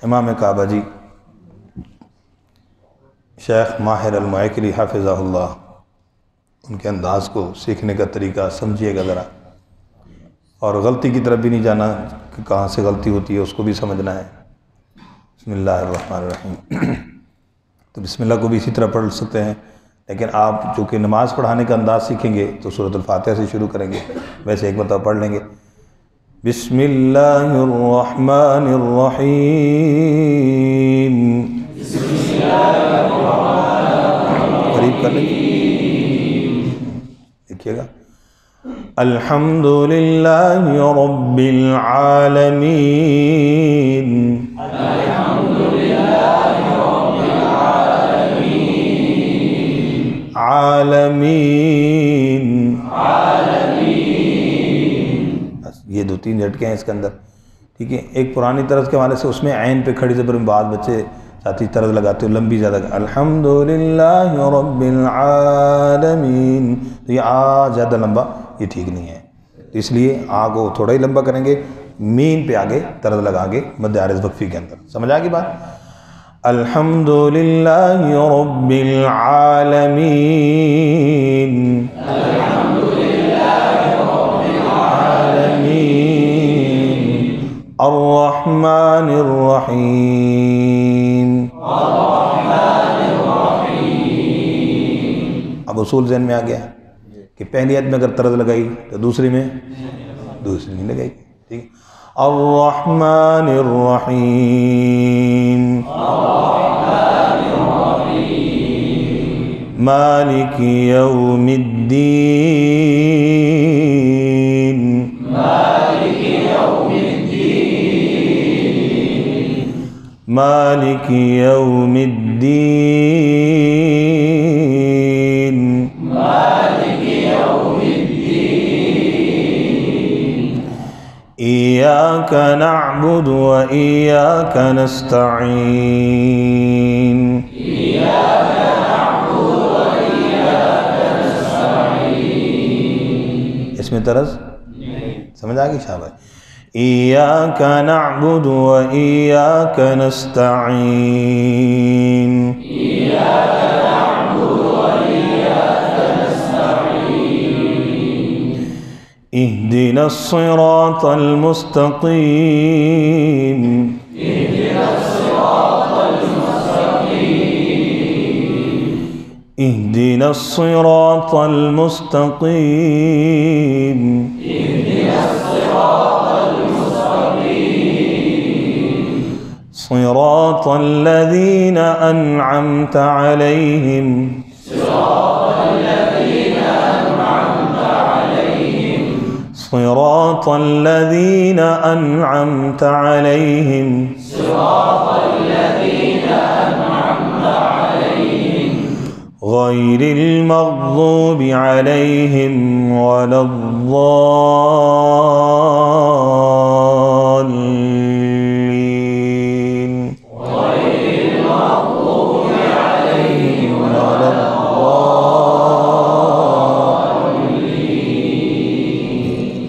امام کعبہ جی شیخ ماھرالمعیقلی حافظہ اللہ، ان کے انداز کو سیکھنے کا طریقہ سمجھیے گا ذرا، اور غلطی کی طرف بھی نہیں جانا کہ کہاں سے غلطی ہوتی ہے، اس کو بھی سمجھنا ہے۔ بسم اللہ الرحمن الرحیم۔ تو بسم اللہ کو بھی اسی طرح پڑھ سکتے ہیں، لیکن آپ چونکہ نماز پڑھانے کا انداز سیکھیں گے تو سورۃ الفاتحہ سے شروع کریں گے، ویسے ایک مرتبہ پڑھ لیں گے۔ بسم اللہ الرحمن الرحیم۔ قریب کر لیں گے، دیکھیے گا۔ الحمد للہ رب العالمین، عالمین، بس یہ دو تین جھٹکے ہیں اس کے اندر، ٹھیک ہے۔ ایک پرانی طرز کے حوالے سے اس میں عین پہ کھڑی زبر میں بعض بچے ساتھی طرز لگاتے ہو لمبی زیادہ، الحمدللہ رب العالمین، تو یہ آ زیادہ لمبا یہ ٹھیک نہیں ہے، تو اس لیے آ کو تھوڑا ہی لمبا کریں گے، مین پہ آگے طرز لگا گے مد عارض وقفی کے اندر۔ سمجھ آ گئی بات؟ الحمدللہ رب العالمین، الرحمن الرحیم۔ اب اصول ذہن میں آ گیا کہ پہلی آیت میں اگر طرز لگائی تو دوسری میں نہیں لگائی، ٹھیک ہے۔ الرحمن الرحیم، مالک یوم الدین، مالک یوم الدین، ایاک نعبد و ایاک نستعین، اس میں طرز سمجھ آگئی شاباش۔ ایاک نعبد و ایاک نستعین، اہدنا الصراط المستقیم، اہدنا الصراط المستقیم، صراط الذین انعمت علیہم، صراط الذین انعمت علیہم، غیر المغضوب علیہم ولا الضالین،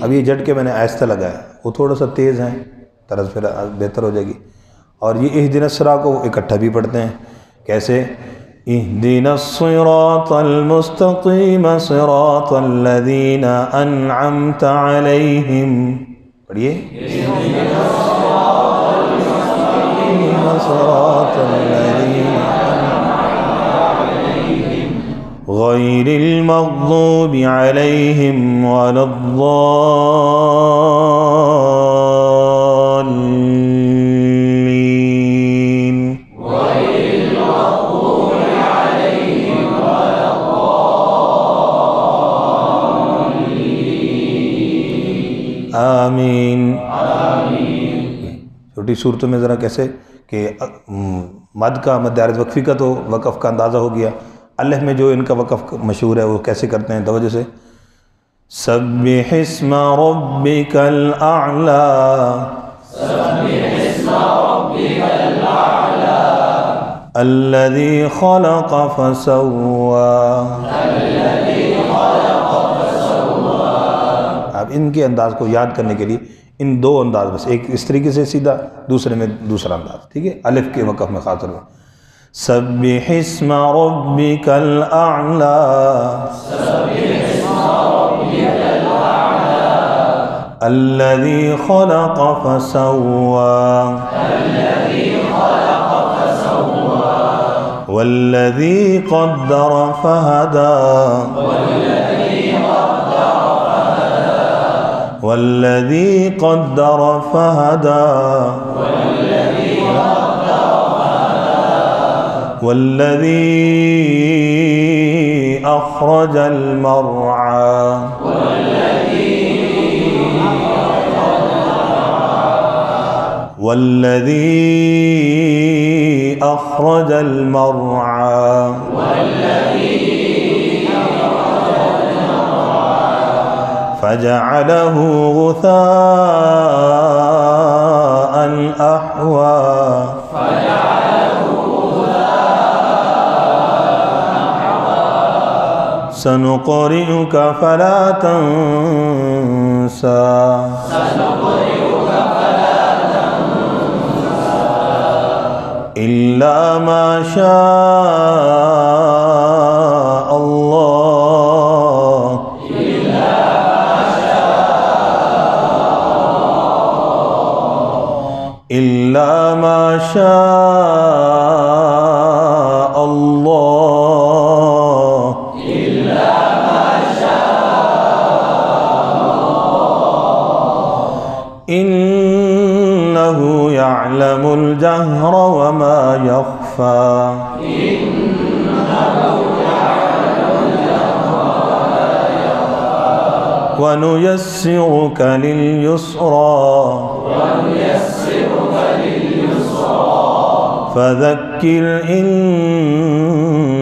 اب یہ جھٹکے میں نے آہستہ لگایا، وہ تھوڑا سا تیز ہیں، طرز پھر بہتر ہو جائے گی۔ اور یہ اہدنا الصراط کو اکٹھا بھی پڑھتے ہیں، کیسے؟ اہدنا الصراط المستقیم صراط الذین انعمت علیہم، پڑھیے، صراط الذین غیر المغضوب علیہم ولا الضالین، آمین۔ چھوٹی صورتوں میں ذرا کیسے کہ مد کا مد عارض وقفی کا تو وقف کا اندازہ ہو گیا، اللہ میں جو ان کا وقف مشہور ہے وہ کیسے کرتے ہیں، توجہ سے۔ سبح اسم ربک الاعلی، الذی خلق فسوی، اب ان کے انداز کو یاد کرنے کے لیے ان دو انداز میں سے ایک اس طریقے سے سیدھا، دوسرے میں دوسرا انداز، ٹھیک ہے، الف کے وقف میں خاطر ہو. سبح اسم ربک الاعلی الذی خلق فسوى والذی قدر فہدى والذی قدر فہدى والذی اخرج المرعى والذی اخرج المرعى فجعله غثاء احوى سنقرئك فلا تنسى إلا ما شاء الله إلا ما شاء الله إنه يعلم الجهر وما يخفى ونيسرك لليسرى فذكر إن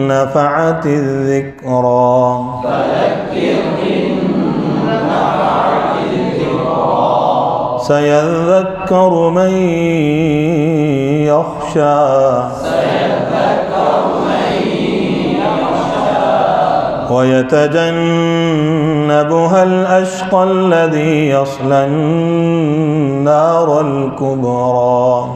نفعت الذكرى سيذكر من يخشى ويتجنبها الأشقى الذي يصلى النار الكبرى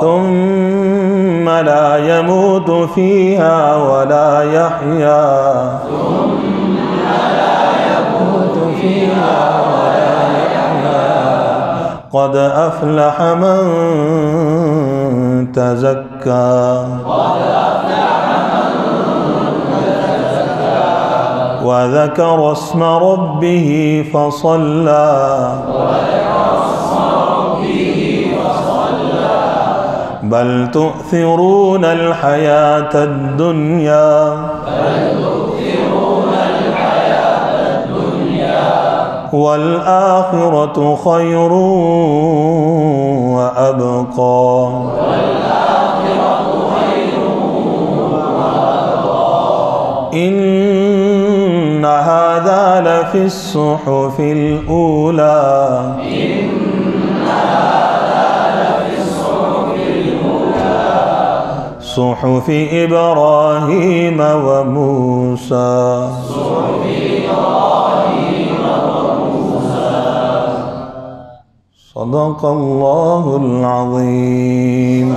ثم لا يموت فيها ولا يحيا قد أفلح من تزكى وذكر اسم ربه فصلى بل تؤثرون الحياة الدنيا والآخرة خير وأبقى إن هذا لفي الصحف الأولى صحف إبراهيم وموسى صدق الله العظيم.